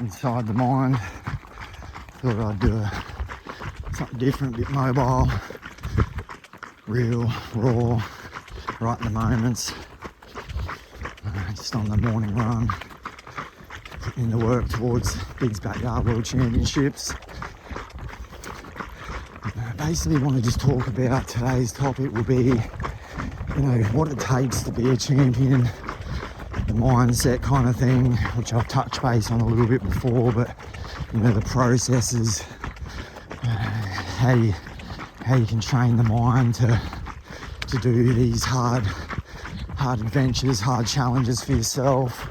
inside the mine. Thought I'd do something different, a bit mobile, real, raw, right in the moments. Just on the morning run, putting in the work towards Big's Backyard World Championships. Basically want to just talk about today's topic will be, what it takes to be a champion, the mindset kind of thing, which I've touched base on a little bit before, but the processes, how you can train the mind to do these hard adventures, hard challenges for yourself.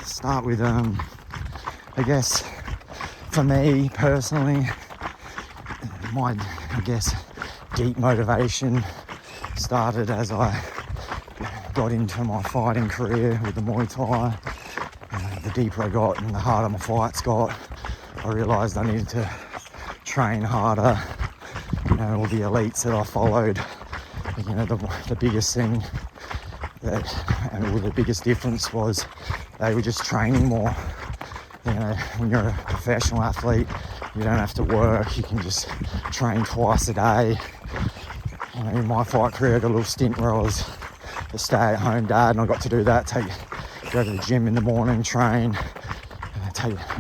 Start with, I guess, for me personally, my, deep motivation started as I got into my fighting career with the Muay Thai. The deeper I got and the harder my fights got, I realised I needed to train harder. All the elites that I followed, the biggest thing the biggest difference was they were just training more. When you're a professional athlete, you don't have to work, you can just train twice a day. In my fight career, I got a little stint where I was a stay-at-home dad, and I got to do that, go to the gym in the morning, train,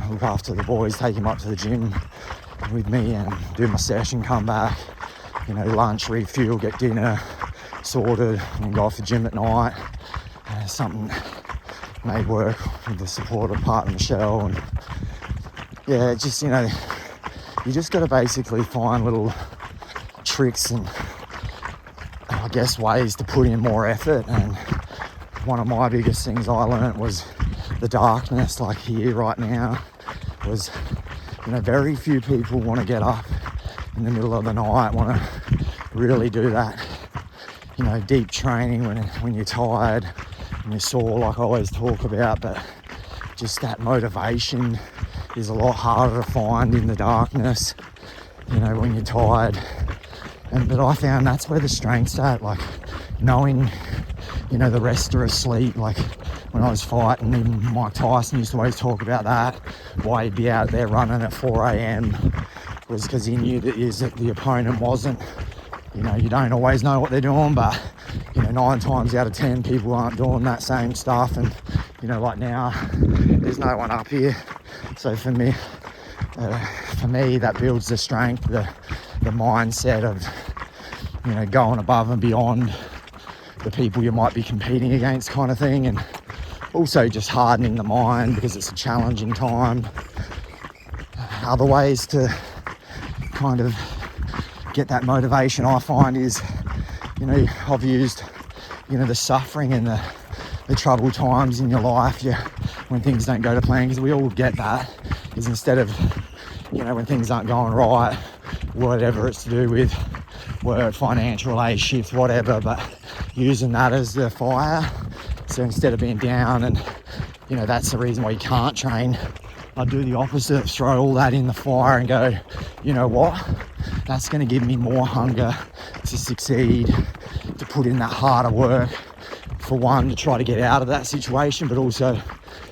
look after the boys, take them up to the gym with me and do my session, come back, lunch, refuel, get dinner sorted, and go off the gym at night. Something made work with the support of partner Michelle, and you just got to basically find little tricks and ways to put in more effort. And one of my biggest things I learned was the darkness, like here right now, was very few people want to get up in the middle of the night, want to really do that deep training when you're tired and you're sore, like I always talk about. But just that motivation is a lot harder to find in the darkness, when you're tired. But I found that's where the strength's at, like knowing, the rest are asleep. Like when I was fighting, even Mike Tyson used to always talk about that, why he'd be out there running at 4 a.m. was because he knew that the opponent wasn't. You don't always know what they're doing, but 9 times out of 10 people aren't doing that same stuff. And like now, there's no one up here. So for me, that builds the strength, the mindset of going above and beyond the people you might be competing against, kind of thing. And also just hardening the mind because it's a challenging time. Other ways to kind of get that motivation, I find, is I've used the suffering and the troubled times in your life, when things don't go to plan, because we all get that, is instead of when things aren't going right, whatever it's to do with work, financial relationships, whatever, but using that as the fire. So instead of being down and that's the reason why you can't train, I do the opposite, throw all that in the fire and go, what, that's going to give me more hunger to succeed, to put in that harder work, for one, to try to get out of that situation, but also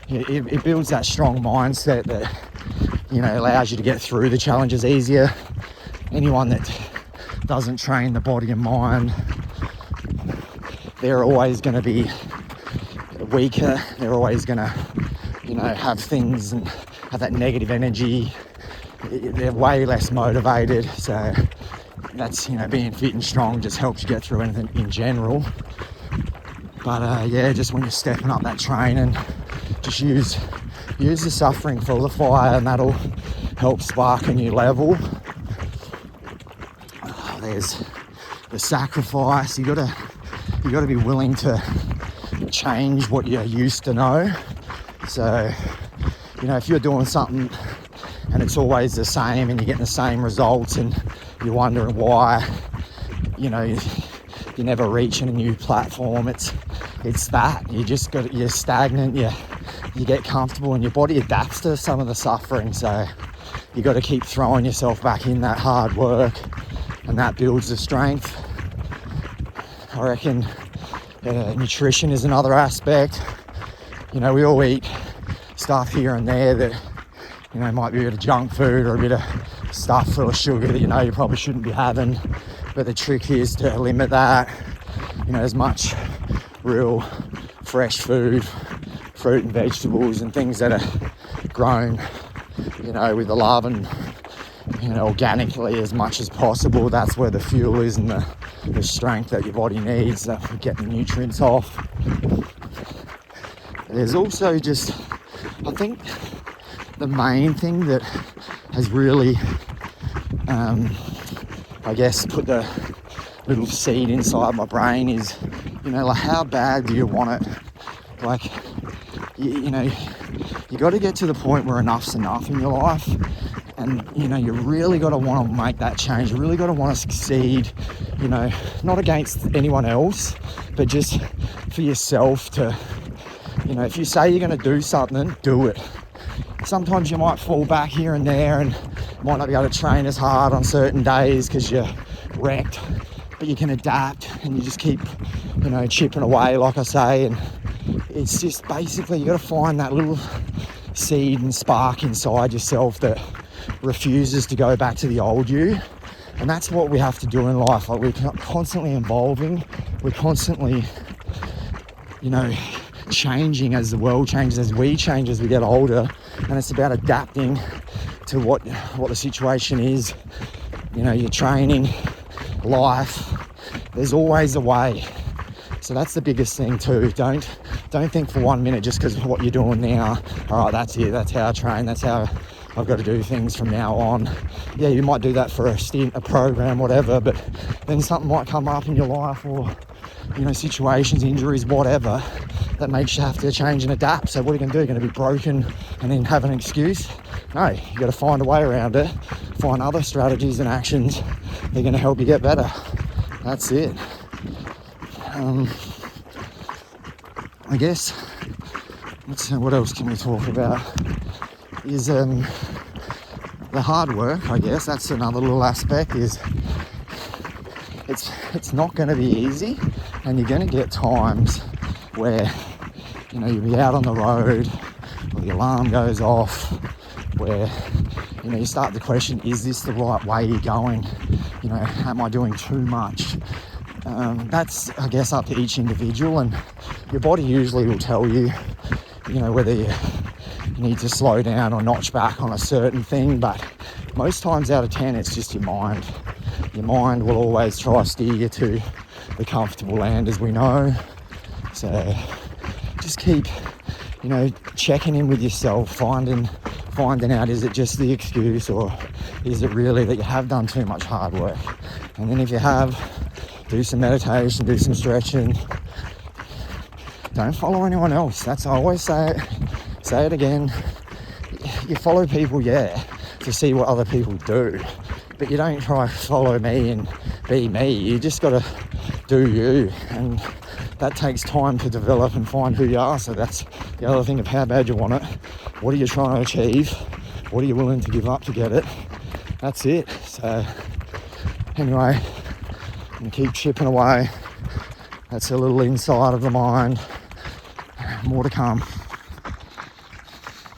it builds that strong mindset that allows you to get through the challenges easier. Anyone that doesn't train the body and mind, they're always going to be weaker, they're always going to have things and have that negative energy, they're way less motivated. So that's being fit and strong just helps you get through anything in general. But just when you're stepping up that training, just use the suffering for the fire, and that'll help spark a new level. There's the sacrifice. You gotta be willing to change what you're used to know. So if you're doing something and it's always the same and you're getting the same results and you're wondering why you're never reaching a new platform, it's that you're stagnant, you get comfortable, and your body adapts to some of the suffering. So you got to keep throwing yourself back in that hard work, and that builds the strength. I reckon nutrition is another aspect. We all eat stuff here and there that, you know, might be a bit of junk food or a bit of stuff full of sugar that you know you probably shouldn't be having. But the trick is to limit that, you know, as much real fresh food, fruit and vegetables and things that are grown, you know, with the love and, you know, organically as much as possible. That's where the fuel is and the strength that your body needs, that we get the nutrients off. There's also just, I think the main thing that has really, I guess, put the little seed inside my brain is, you know, like, how bad do you want it? Like, you know, you got to get to the point where enough's enough in your life, and, you know, you really got to want to make that change. You really got to want to succeed, you know, not against anyone else, but just for yourself to, you know, if you say you're going to do something, do it. Sometimes you might fall back here and there and might not be able to train as hard on certain days because you're wrecked, but you can adapt and you just keep, you know, chipping away, like I say. And it's just basically, you got to find that little seed and spark inside yourself that refuses to go back to the old you. And that's what we have to do in life. Like, we're constantly evolving, we're constantly, you know, changing as the world changes, as we change as we get older. And it's about adapting to what the situation is. You know, your training, life, there's always a way. So that's the biggest thing too. Don't think for 1 minute just because of what you're doing now, all right, that's it, that's how I train, that's how I've got to do things from now on. Yeah, you might do that for a stint, a program, whatever, but then something might come up in your life, or, you know, situations, injuries, whatever, that makes you have to change and adapt. So what are you going to do? You're going to be broken and then have an excuse? No, you got to find a way around it, find other strategies and actions that are going to help you get better. That's it. I guess, what else can we talk about? Is the hard work, I guess. That's another little aspect. Is it's not going to be easy, and you're going to get times where, you know, you'll be out on the road, or the alarm goes off, where, you know, you start to question, is this the right way you're going? You know, am I doing too much? That's, I guess, up to each individual, and your body usually will tell you, you know, whether you need to slow down or notch back on a certain thing. But most times out of 10, it's just your mind. Your mind will always try to steer you to the comfortable land, as we know. So just keep, you know, checking in with yourself, finding out, is it just the excuse, or is it really that you have done too much hard work? And then if you have, do some meditation, do some stretching. Don't follow anyone else. That's, I always say it again. You follow people, yeah, to see what other people do, but you don't try to follow me and be me. You just got to do you, and that takes time to develop and find who you are. So that's the other thing of how bad you want it. What are you trying to achieve? What are you willing to give up to get it? That's it. So anyway, I'm gonna keep chipping away. That's a little inside of the mind. More to come.